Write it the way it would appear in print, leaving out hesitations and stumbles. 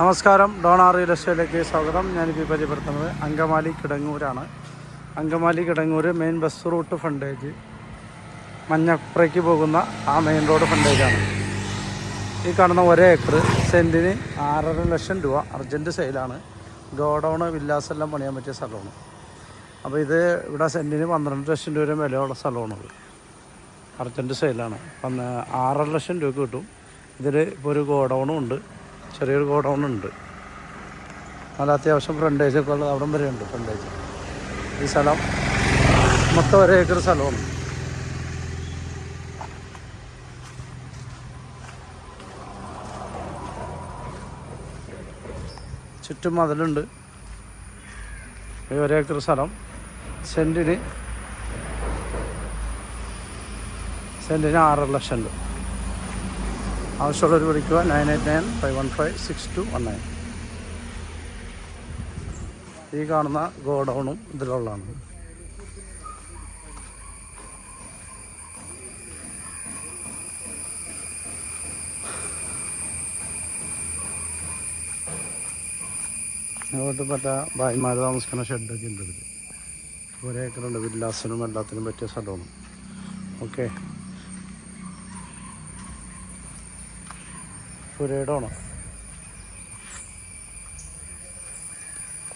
നമസ്കാരം, Donna real എസ്റ്റേറ്റിലേക്ക് സ്വാഗതം. ഞാനിപ്പോൾ പരിചയപ്പെടുത്തുന്നത് അങ്കമാലി കിടങ്ങൂരാണ്. Angamaly Kidangoor main bus route frontage, മഞ്ഞപ്പുറയ്ക്ക് പോകുന്ന ആ മെയിൻ റോഡ് ഫ്രണ്ടേജാണ്. ഈ കാണുന്ന 1 ഏക്കർ സെൻറ്റിന് 6.5 ലക്ഷം രൂപ അർജൻറ്റ് സെയിലാണ്. ഗോഡൗണ് വില്ലാസ് എല്ലാം പണിയാൻ പറ്റിയ സ്ഥലമാണ്. അപ്പോൾ ഇത് ഇവിടെ സെൻറ്റിന് 12 ലക്ഷം രൂപ വിലയുള്ള സ്ഥലമാണത്. അർജൻറ്റ് സെയിലാണ്. 6.5 ലക്ഷം രൂപ കിട്ടും. ഇതിൽ ഇപ്പോൾ ഒരു ഗോഡൗണും ഉണ്ട്, ചെറിയൊരു ഗോഡൗൺ ഉണ്ട്. നല്ല അത്യാവശ്യം ഫ്രണ്ടേജൊക്കെ ഉള്ളത് അവിടം വരെ ഉണ്ട് ഫ്രണ്ടേജ്. ഈ സ്ഥലം മൊത്തം 1 ഏക്കർ സ്ഥലമാണ്. ചുറ്റും മതിലുണ്ട്. ഈ 1 ഏക്കർ സ്ഥലം സെൻറ്റിന് 6.5 ലക്ഷം രൂപ. ആവശ്യമുള്ളവർ വിളിക്കുക 9895156219. ഈ കാണുന്ന ഗോഡൗണും ഇതിലുള്ളതാണ്. അങ്ങോട്ട് മറ്റേ ഭായിമാർ താമസിക്കുന്ന ഷെഡൊക്കെ ഉണ്ട്. ഇതിൽ 1 ഏക്കറുണ്ട്. വില്ലാസിനും എല്ലാത്തിനും പറ്റിയ സ്ഥലമാണ്. ഓക്കെ, പുരയിടമാണ്.